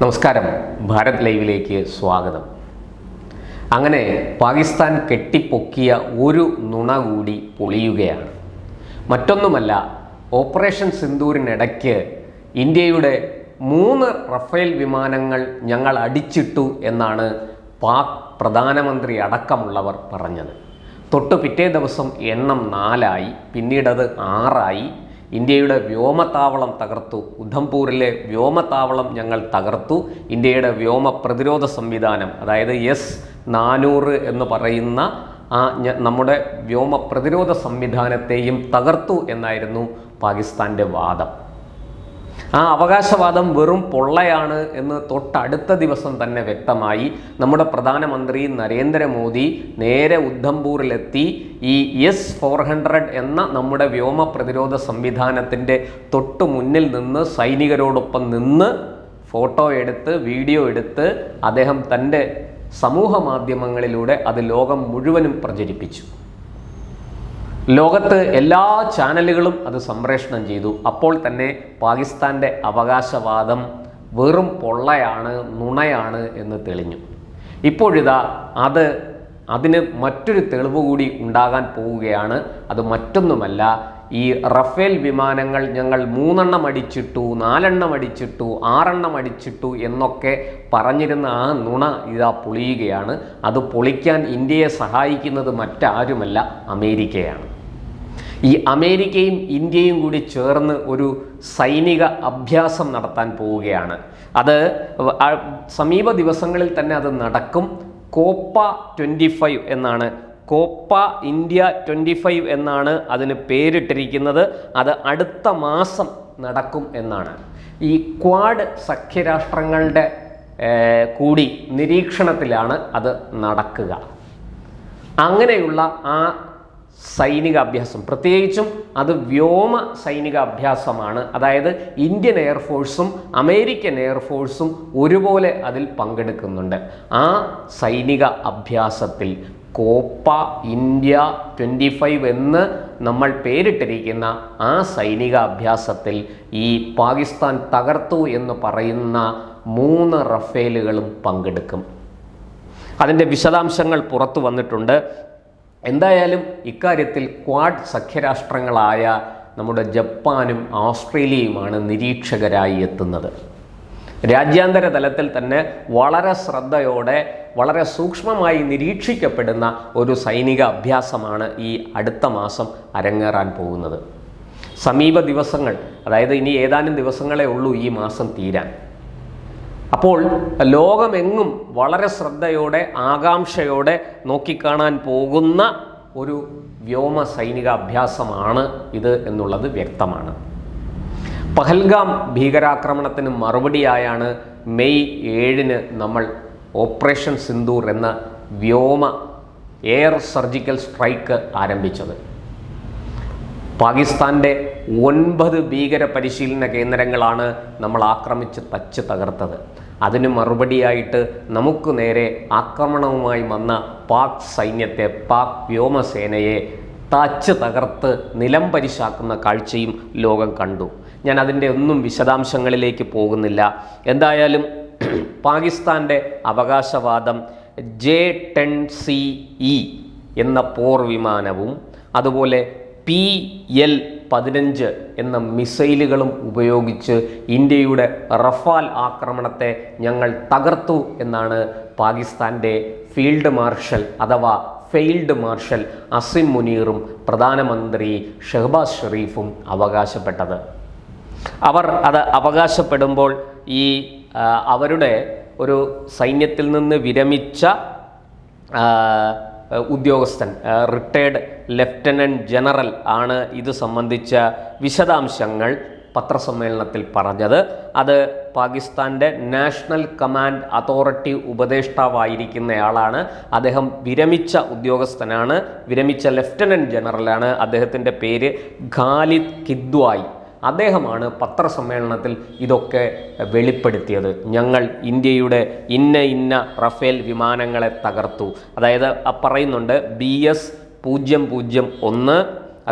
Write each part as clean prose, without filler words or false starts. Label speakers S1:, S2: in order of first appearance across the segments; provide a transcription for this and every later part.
S1: നമസ്കാരം, ഭാരത് ലൈവിലേക്ക് സ്വാഗതം. അങ്ങനെ പാകിസ്ഥാൻ കെട്ടിപ്പൊക്കിയ ഒരു നുണ കൂടി പൊളിയുകയാണ്. മറ്റൊന്നുമല്ല, ഓപ്പറേഷൻ സിന്ദൂരിനിടയ്ക്ക് ഇന്ത്യയുടെ 3 റഫേൽ വിമാനങ്ങൾ ഞങ്ങൾ അടിച്ചിട്ടു എന്നാണ് പാക് പ്രധാനമന്ത്രി അടക്കമുള്ളവർ പറഞ്ഞത്. തൊട്ടു പിറ്റേ ദിവസം എണ്ണം 4 പിന്നീടത് 6 ഇന്ത്യയുടെ വ്യോമത്താവളം തകർത്തു. ഉധംപൂരിലെ വ്യോമത്താവളം ഞങ്ങൾ തകർത്തു. ഇന്ത്യയുടെ വ്യോമ പ്രതിരോധ സംവിധാനം, അതായത് S-400 എന്ന് പറയുന്ന നമ്മുടെ വ്യോമ പ്രതിരോധ സംവിധാനത്തെയും തകർത്തു എന്നായിരുന്നു പാകിസ്ഥാൻ്റെ വാദം. ആ അവകാശവാദം വെറും പൊള്ളയാണ് എന്ന് തൊട്ടടുത്ത ദിവസം തന്നെ വ്യക്തമായി. നമ്മുടെ പ്രധാനമന്ത്രി നരേന്ദ്രമോദി നേരെ ഉധംപൂരിലെത്തി ഈ S-400 എന്ന നമ്മുടെ വ്യോമ പ്രതിരോധ സംവിധാനത്തിൻ്റെ തൊട്ടു മുന്നിൽ നിന്ന് സൈനികരോടൊപ്പം നിന്ന് ഫോട്ടോ എടുത്ത് വീഡിയോ എടുത്ത് അദ്ദേഹം തൻ്റെ സമൂഹ മാധ്യമങ്ങളിലൂടെ അത് ലോകം മുഴുവനും പ്രചരിപ്പിച്ചു. ലോകത്ത് എല്ലാ ചാനലുകളും അത് സംപ്രേഷണം ചെയ്തു. അപ്പോൾ തന്നെ പാകിസ്ഥാൻ്റെ അവകാശവാദം വെറും പൊള്ളയാണ്, നുണയാണ് എന്ന് തെളിഞ്ഞു. ഇപ്പോഴിതാ അതിന് മറ്റൊരു തെളിവ് കൂടി ഉണ്ടാകാൻ പോവുകയാണ്. അത് മറ്റൊന്നുമല്ല, ഈ റഫേൽ വിമാനങ്ങൾ ഞങ്ങൾ 3 അടിച്ചിട്ടു, 4 അടിച്ചിട്ടു, 6 അടിച്ചിട്ടു എന്നൊക്കെ പറഞ്ഞിരുന്ന ആ നുണ ഇതാ പൊളിയുകയാണ്. അത് പൊളിക്കാൻ ഇന്ത്യയെ സഹായിക്കുന്നത് മറ്റാരുമല്ല, അമേരിക്കയാണ്. ഈ അമേരിക്കയും ഇന്ത്യയും കൂടി ചേർന്ന് ഒരു സൈനിക അഭ്യാസം നടത്താൻ പോവുകയാണ്. അത് സമീപ ദിവസങ്ങളിൽ തന്നെ അത് നടക്കും. കോപ്പ 25 എന്നാണ്, കോപ്പ ഇന്ത്യ 25 എന്നാണ് അതിന് പേരിട്ടിരിക്കുന്നത്. അത് അടുത്ത മാസം നടക്കും എന്നാണ്. ഈ ക്വാഡ് സഖ്യരാഷ്ട്രങ്ങളുടെ കൂടി നിരീക്ഷണത്തിലാണ് അത് നടക്കുക. അങ്ങനെയുള്ള ആ സൈനിക അഭ്യാസം, പ്രത്യേകിച്ചും അത് വ്യോമ സൈനിക അഭ്യാസമാണ്. അതായത് ഇന്ത്യൻ എയർഫോഴ്സും അമേരിക്കൻ എയർഫോഴ്സും ഒരുപോലെ അതിൽ പങ്കെടുക്കുന്നുണ്ട്. ആ സൈനിക അഭ്യാസത്തിൽ കോപ്പ ഇന്ത്യ 25 എന്ന് നമ്മൾ പേരിട്ടിരിക്കുന്ന ആ സൈനിക അഭ്യാസത്തിൽ ഈ പാകിസ്ഥാൻ തകർത്തു എന്ന് പറയുന്ന 3 റഫേലുകളും പങ്കെടുക്കും. അതിൻ്റെ വിശദാംശങ്ങൾ പുറത്തു വന്നിട്ടുണ്ട്. എന്തായാലും ഇക്കാര്യത്തിൽ ക്വാഡ് സഖ്യരാഷ്ട്രങ്ങളായ നമ്മുടെ ജപ്പാനും ഓസ്ട്രേലിയയുമാണ് നിരീക്ഷകരായി എത്തുന്നത്. രാജ്യാന്തര തലത്തിൽ തന്നെ വളരെ ശ്രദ്ധയോടെ വളരെ സൂക്ഷ്മമായി നിരീക്ഷിക്കപ്പെടുന്ന ഒരു സൈനിക അഭ്യാസമാണ് ഈ അടുത്ത മാസം അരങ്ങേറാൻ പോകുന്നത്. സമീപ ദിവസങ്ങൾ, അതായത് ഇനി ഏതാനും ദിവസങ്ങളേ ഉള്ളൂ ഈ മാസം തീരാൻ. അപ്പോൾ ലോകമെങ്ങും വളരെ ശ്രദ്ധയോടെ ആകാംക്ഷയോടെ നോക്കിക്കാണാൻ പോകുന്ന ഒരു വ്യോമ സൈനിക അഭ്യാസമാണ് ഇത് എന്നുള്ളത് വ്യക്തമാണ്. പഹൽഗാം ഭീകരാക്രമണത്തിന് മറുപടിയായാണ് മെയ് 7 നമ്മൾ ഓപ്പറേഷൻ സിന്ദൂർ എന്ന വ്യോമ എയർ സർജിക്കൽ സ്ട്രൈക്ക് ആരംഭിച്ചത്. പാകിസ്ഥാൻ്റെ 9 ഭീകര പരിശീലന കേന്ദ്രങ്ങളാണ് നമ്മൾ ആക്രമിച്ച് തച്ച് തകർത്തത്. അതിന് മറുപടിയായിട്ട് നമുക്ക് നേരെ ആക്രമണവുമായി വന്ന പാക് സൈന്യത്തെ, പാക് വ്യോമസേനയെ തച്ച് തകർത്ത് നിലം പരിശാക്കുന്ന കാഴ്ചയും ലോകം കണ്ടു. ഞാൻ അതിൻ്റെ ഒന്നും വിശദാംശങ്ങളിലേക്ക് പോകുന്നില്ല. എന്തായാലും പാകിസ്ഥാൻ്റെ അവകാശവാദം J-10CE എന്ന പോർ വിമാനവും അതുപോലെ PL-15 എന്ന മിസൈലുകളും ഉപയോഗിച്ച് ഇന്ത്യയുടെ റഫാൽ ആക്രമണത്തെ ഞങ്ങൾ തകർത്തു എന്നാണ് പാകിസ്ഥാൻ്റെ ഫീൽഡ് മാർഷൽ അഥവാ ഫെയിൽഡ് മാർഷൽ അസിം മുനീറും പ്രധാനമന്ത്രി ഷഹബാസ് ഷെരീഫും അവകാശപ്പെട്ടത്. അവർ അത് അവകാശപ്പെടുമ്പോൾ ഈ അവരുടെ ഒരു സൈന്യത്തിൽ നിന്ന് വിരമിച്ച ഉദ്യോഗസ്ഥൻ, റിട്ടയർഡ് ലഫ്റ്റനൻറ്റ് ജനറൽ ആണ് ഇത് സംബന്ധിച്ച വിശദാംശങ്ങൾ പത്രസമ്മേളനത്തിൽ പറഞ്ഞത്. അത് പാകിസ്ഥാൻ്റെ നാഷണൽ കമാൻഡ് അതോറിറ്റി ഉപദേഷ്ടാവായിരിക്കുന്നയാളാണ്. അദ്ദേഹം വിരമിച്ച ഉദ്യോഗസ്ഥനാണ്, വിരമിച്ച ലഫ്റ്റനൻറ്റ് ജനറലാണ്. അദ്ദേഹത്തിൻ്റെ പേര് ഖാലിദ് കിദ്വായ്. അദ്ദേഹമാണ് പത്രസമ്മേളനത്തിൽ ഇതൊക്കെ വെളിപ്പെടുത്തിയത്. ഞങ്ങൾ ഇന്ത്യയുടെ ഇന്ന റഫേൽ വിമാനങ്ങളെ തകർത്തു. അതായത് പറയുന്നുണ്ട് BS-001,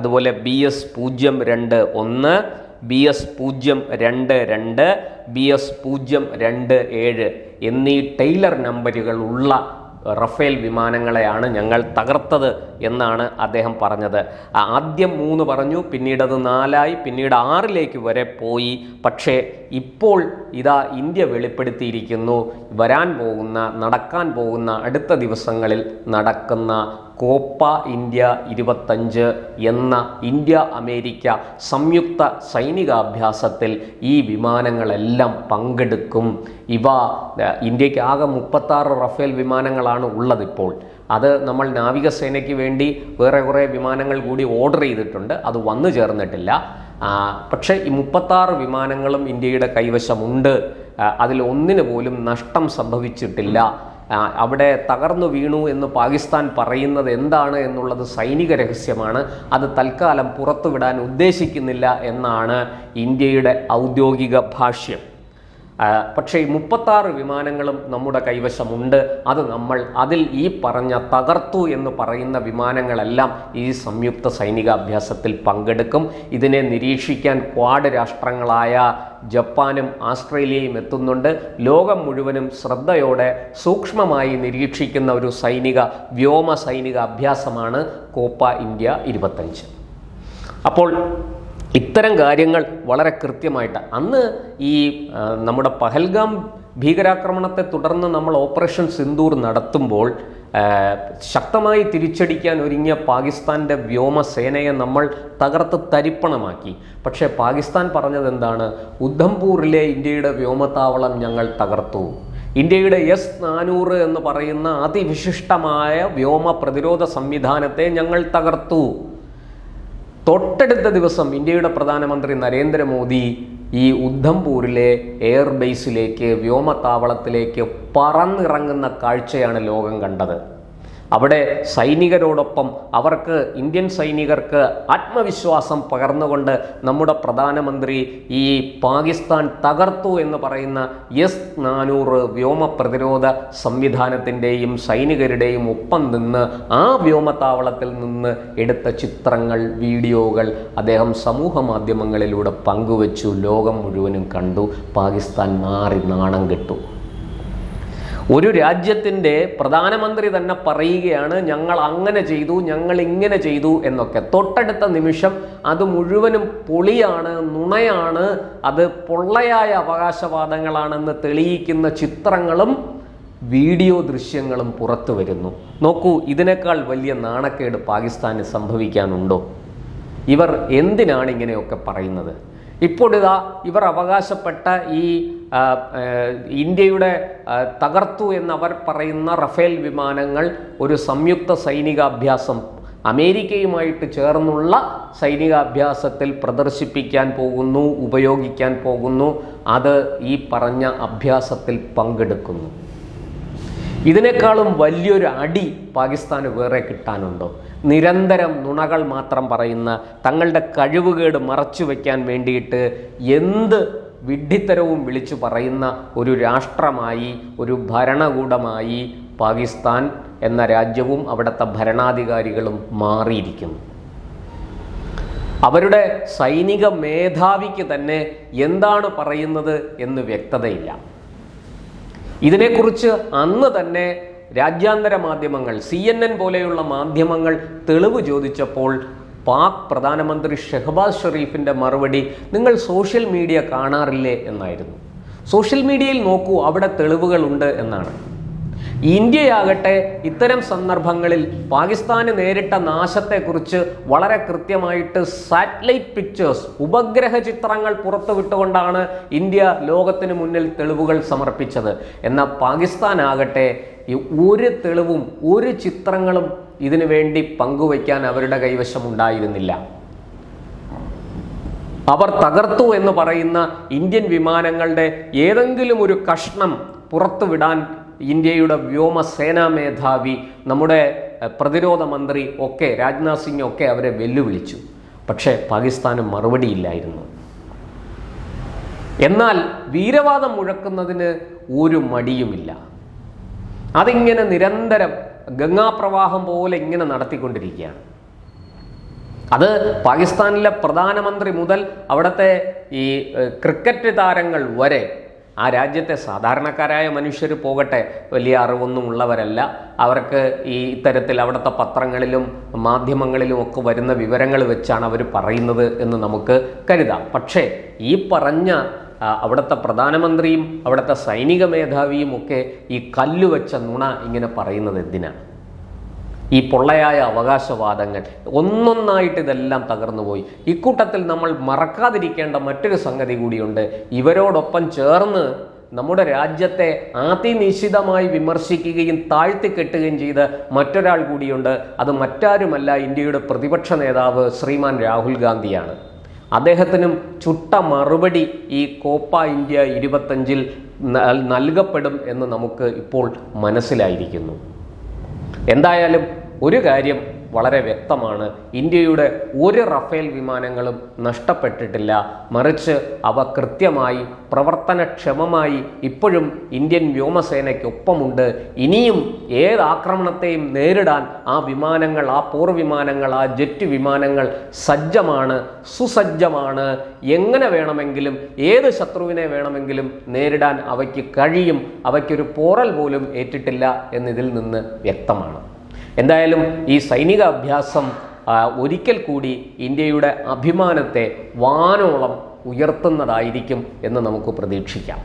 S1: അതുപോലെ BS-021, BS-022, BS-027 എന്നീ ടൈലർ നമ്പറുകൾ ഉള്ള റഫേൽ വിമാനങ്ങളെയാണ് ഞങ്ങൾ തകർത്തത് എന്നാണ് അദ്ദേഹം പറഞ്ഞത്. ആദ്യം 3 പറഞ്ഞു, പിന്നീട് അത് 4ആയി, പിന്നീട് 6ലേക്ക് വരെ പോയി. പക്ഷേ ഇപ്പോൾ ഇതാ ഇന്ത്യ വെളിപ്പെടുത്തിയിരിക്കുന്നു, നടക്കാൻ പോകുന്ന അടുത്ത ദിവസങ്ങളിൽ നടക്കുന്ന കോപ്പ ഇന്ത്യ 25 എന്ന ഇന്ത്യ അമേരിക്ക സംയുക്ത സൈനികാഭ്യാസത്തിൽ ഈ വിമാനങ്ങളെല്ലാം പങ്കെടുക്കും. ഇന്ത്യക്ക് ആകെ 36 റഫേൽ വിമാനങ്ങളാണ് ഉള്ളതിപ്പോൾ. അത് നമ്മൾ നാവികസേനയ്ക്ക് വേണ്ടി വേറെ കുറേ വിമാനങ്ങൾ കൂടി ഓർഡർ ചെയ്തിട്ടുണ്ട്, അത് വന്നു ചേർന്നിട്ടില്ല. പക്ഷേ ഈ 36 വിമാനങ്ങളും ഇന്ത്യയുടെ കൈവശമുണ്ട്. അതിൽ ഒന്നിന് പോലും നഷ്ടം സംഭവിച്ചിട്ടില്ല. അവിടെ തകർന്നു വീണു എന്ന് പാകിസ്ഥാൻ പറയുന്നത് എന്താണ് എന്നുള്ളത് സൈനിക രഹസ്യമാണ്. അത് തൽക്കാലം പുറത്തുവിടാൻ ഉദ്ദേശിക്കുന്നില്ല എന്നാണ് ഇന്ത്യയുടെ ഔദ്യോഗിക ഭാഷ്യം. പക്ഷേ ഈ 36 വിമാനങ്ങളും നമ്മുടെ കൈവശമുണ്ട്. അതിൽ ഈ പറഞ്ഞ തകർത്തു എന്ന് പറയുന്ന വിമാനങ്ങളെല്ലാം ഈ സംയുക്ത സൈനികാഭ്യാസത്തിൽ പങ്കെടുക്കും. ഇതിനെ നിരീക്ഷിക്കാൻ ക്വാഡ് രാഷ്ട്രങ്ങളായ ജപ്പാനും ആസ്ട്രേലിയയും എത്തുന്നുണ്ട്. ലോകം മുഴുവനും ശ്രദ്ധയോടെ സൂക്ഷ്മമായി നിരീക്ഷിക്കുന്ന ഒരു വ്യോമ സൈനിക അഭ്യാസമാണ് കോപ്പ ഇന്ത്യ 25. അപ്പോൾ ഇത്തരം കാര്യങ്ങൾ വളരെ കൃത്യമായിട്ട് അന്ന് ഈ നമ്മുടെ പഹൽഗാം ഭീകരാക്രമണത്തെ തുടർന്ന് നമ്മൾ ഓപ്പറേഷൻ സിന്ദൂർ നടത്തുമ്പോൾ ശക്തമായി തിരിച്ചടിക്കാൻ ഒരുങ്ങിയ പാകിസ്ഥാൻ്റെ വ്യോമസേനയെ നമ്മൾ തകർത്ത് തരിപ്പണമാക്കി. പക്ഷേ പാകിസ്ഥാൻ പറഞ്ഞത് എന്താണ്? ഉദ്ധംപൂറിലെ ഇന്ത്യയുടെ വ്യോമത്താവളം ഞങ്ങൾ തകർത്തു. ഇന്ത്യയുടെ S-400 എന്ന് പറയുന്ന അതിവിശിഷ്ടമായ വ്യോമ പ്രതിരോധ സംവിധാനത്തെ ഞങ്ങൾ തകർത്തു. തൊട്ടടുത്ത ദിവസം ഇന്ത്യയുടെ പ്രധാനമന്ത്രി നരേന്ദ്രമോദി ഈ ഉദ്ധംപൂരിലെ എയർബേസിലേക്ക്, വ്യോമത്താവളത്തിലേക്ക് പറന്നിറങ്ങുന്ന കാഴ്ചയാണ് ലോകം കണ്ടത്. അവിടെ സൈനികരോടൊപ്പം ഇന്ത്യൻ സൈനികർക്ക് ആത്മവിശ്വാസം പകർന്നുകൊണ്ട് നമ്മുടെ പ്രധാനമന്ത്രി ഈ പാകിസ്ഥാൻ തകർത്തു എന്ന് പറയുന്ന S-400 വ്യോമ പ്രതിരോധ സംവിധാനത്തിൻ്റെയും സൈനികരുടെയും ഒപ്പം നിന്ന് ആ വ്യോമത്താവളത്തിൽ നിന്ന് എടുത്ത ചിത്രങ്ങൾ, വീഡിയോകൾ അദ്ദേഹം സമൂഹ മാധ്യമങ്ങളിലൂടെ പങ്കുവച്ചു. ലോകം മുഴുവനും കണ്ടു. പാകിസ്ഥാൻ നാണം കെട്ടു. ഒരു രാജ്യത്തിൻ്റെ പ്രധാനമന്ത്രി തന്നെ പറയുകയാണ് ഞങ്ങൾ അങ്ങനെ ചെയ്തു, ഞങ്ങൾ ഇങ്ങനെ ചെയ്തു എന്നൊക്കെ. തൊട്ടടുത്ത നിമിഷം അത് മുഴുവനും പൊളിയാണ്, നുണയാണ്, അത് പൊള്ളയായ അവകാശവാദങ്ങളാണെന്ന് തെളിയിക്കുന്ന ചിത്രങ്ങളും വീഡിയോ ദൃശ്യങ്ങളും പുറത്തു വരുന്നു. നോക്കൂ, ഇതിനേക്കാൾ വലിയ നാണക്കേട് പാകിസ്ഥാന് സംഭവിക്കാനുണ്ടോ? ഇവർ എന്തിനാണ് ഇങ്ങനെയൊക്കെ പറയുന്നത്? ഇപ്പോഴിതാ ഇവർ അവകാശപ്പെട്ട ഈ ഇന്ത്യയുടെ തകർത്തു എന്നവർ പറയുന്ന റഫേൽ വിമാനങ്ങൾ ഒരു സംയുക്ത സൈനികാഭ്യാസം, അമേരിക്കയുമായിട്ട് ചേർന്നുള്ള സൈനികാഭ്യാസത്തിൽ പ്രദർശിപ്പിക്കാൻ പോകുന്നു, ഉപയോഗിക്കാൻ പോകുന്നു. അത് ഈ പറഞ്ഞ അഭ്യാസത്തിൽ പങ്കെടുക്കുന്നു. ഇതിനേക്കാളും വലിയൊരു അടി പാകിസ്ഥാന് വേറെ കിട്ടാനുണ്ടോ? നിരന്തരം നുണകൾ മാത്രം പറയുന്ന, തങ്ങളുടെ കഴിവുകേട് മറച്ചു വയ്ക്കാൻ വേണ്ടിയിട്ട് എന്ത് വിഡ്ഢിത്തരവും വിളിച്ചു പറയുന്ന ഒരു രാഷ്ട്രമായി, ഒരു ഭരണകൂടമായി പാകിസ്ഥാൻ എന്ന രാജ്യവും അവിടുത്തെ ഭരണാധികാരികളും മാറിയിരിക്കുന്നു. അവരുടെ സൈനിക മേധാവിക്ക് തന്നെ എന്താണ് പറയുന്നത് എന്ന് വ്യക്തതയില്ല. ഇതിനെക്കുറിച്ച് അന്ന് തന്നെ രാജ്യാന്തര മാധ്യമങ്ങൾ, CNN പോലെയുള്ള മാധ്യമങ്ങൾ തെളിവ് ചോദിച്ചപ്പോൾ പാക് പ്രധാനമന്ത്രി ഷെഹബാസ് ഷെരീഫിൻ്റെ മറുപടി നിങ്ങൾ സോഷ്യൽ മീഡിയ കാണാറില്ലേ എന്നായിരുന്നു. സോഷ്യൽ മീഡിയയിൽ നോക്കൂ, അവിടെ തെളിവുകളുണ്ട് എന്നാണ്. ഇന്ത്യയാകട്ടെ ഇത്തരം സന്ദർഭങ്ങളിൽ പാകിസ്ഥാന് നേരിട്ട നാശത്തെക്കുറിച്ച് വളരെ കൃത്യമായിട്ട് സാറ്റലൈറ്റ് പിക്ചേഴ്സ്, ഉപഗ്രഹ ചിത്രങ്ങൾ പുറത്തുവിട്ടുകൊണ്ടാണ് ഇന്ത്യ ലോകത്തിന് മുന്നിൽ തെളിവുകൾ സമർപ്പിച്ചത്. എന്നാൽ പാകിസ്ഥാൻ ആകട്ടെ ഒരു തെളിവും ഒരു ചിത്രങ്ങളും ഇതിനു വേണ്ടി പങ്കുവയ്ക്കാൻ അവരുടെ കൈവശം ഉണ്ടായിരുന്നില്ല. അവർ തകർത്തു എന്ന് പറയുന്ന ഇന്ത്യൻ വിമാനങ്ങളുടെ ഏതെങ്കിലും ഒരു കഷ്ണം പുറത്തുവിടാൻ ഇന്ത്യയുടെ വ്യോമസേനാ മേധാവി, നമ്മുടെ പ്രതിരോധ മന്ത്രി ഒക്കെ, രാജ്നാഥ് സിംഗ് ഒക്കെ അവരെ വെല്ലുവിളിച്ചു. പക്ഷേ പാകിസ്ഥാന് മറുപടിയില്ലായിരുന്നു. എന്നാൽ വീരവാദം മുഴക്കുന്നതിന് ഒരു മടിയുമില്ല. അതിങ്ങനെ നിരന്തരം ഗംഗാപ്രവാഹം പോലെ ഇങ്ങനെ നടത്തിക്കൊണ്ടിരിക്കുകയാണ്. അത് പാകിസ്ഥാനിലെ പ്രധാനമന്ത്രി മുതൽ അവിടുത്തെ ഈ ക്രിക്കറ്റ് താരങ്ങൾ വരെ, ആ രാജ്യത്തെ സാധാരണക്കാരായ മനുഷ്യർ പോകട്ടെ, വലിയ അറിവൊന്നും ഉള്ളവരല്ല. അവർക്ക് ഈ ഇത്തരത്തിൽ അവിടുത്തെ പത്രങ്ങളിലും മാധ്യമങ്ങളിലും ഒക്കെ വരുന്ന വിവരങ്ങൾ വെച്ചാണ് അവർ പറയുന്നത് എന്ന് നമുക്ക് കരുതാം. പക്ഷേ ഈ പറഞ്ഞ അവിടുത്തെ പ്രധാനമന്ത്രിയും അവിടുത്തെ സൈനിക മേധാവിയും ഒക്കെ ഈ കല്ലുവെച്ച നുണ ഇങ്ങനെ പറയുന്നത് എന്തിനാണ്? ഈ പൊള്ളയായ അവകാശവാദങ്ങൾ ഒന്നൊന്നായിട്ട് ഇതെല്ലാം തകർന്നുപോയി. ഇക്കൂട്ടത്തിൽ നമ്മൾ മറക്കാതിരിക്കേണ്ട മറ്റൊരു സംഗതി കൂടിയുണ്ട്. ഇവരോടൊപ്പം ചേർന്ന് നമ്മുടെ രാജ്യത്തെ അതിനിശിതമായി വിമർശിക്കുകയും താഴ്ത്തിക്കെട്ടുകയും ചെയ്ത് മറ്റൊരാൾ കൂടിയുണ്ട്. അത് മറ്റാരുമല്ല, ഇന്ത്യയുടെ പ്രതിപക്ഷ നേതാവ് ശ്രീമാൻ രാഹുൽ ഗാന്ധിയാണ്. അദ്ദേഹത്തിനും ചുട്ട മറുപടി ഈ കോപ്പ ഇന്ത്യ 25 നൽകപ്പെടും എന്ന് നമുക്ക് ഇപ്പോൾ മനസ്സിലായിരിക്കുന്നു. എന്തായാലും ഒരു കാര്യം വളരെ വ്യക്തമാണ്, ഇന്ത്യയുടെ ഒരു റഫേൽ വിമാനങ്ങളും നഷ്ടപ്പെട്ടിട്ടില്ല. മറിച്ച് അവ കൃത്യമായി പ്രവർത്തനക്ഷമമായി ഇപ്പോഴും ഇന്ത്യൻ വ്യോമസേനയ്ക്കൊപ്പമുണ്ട്. ഇനിയും ഏത് ആക്രമണത്തെയും നേരിടാൻ ആ വിമാനങ്ങൾ, ആ പോർവിമാനങ്ങൾ, ആ ജെറ്റ് വിമാനങ്ങൾ സജ്ജമാണ്, സുസജ്ജമാണ്. എങ്ങനെ വേണമെങ്കിലും ഏത് ശത്രുവിനെ വേണമെങ്കിലും നേരിടാൻ അവയ്ക്ക് കഴിയും. അവയ്ക്കൊരു പോറൽ പോലും ഏറ്റിട്ടില്ല എന്നിതിൽ നിന്ന് വ്യക്തമാണ്. എന്തായാലും ഈ സൈനിക അഭ്യാസം ഒരിക്കൽ കൂടി ഇന്ത്യയുടെ അഭിമാനത്തെ വാനോളം ഉയർത്തുന്നതായിരിക്കും എന്ന് നമുക്ക് പ്രതീക്ഷിക്കാം.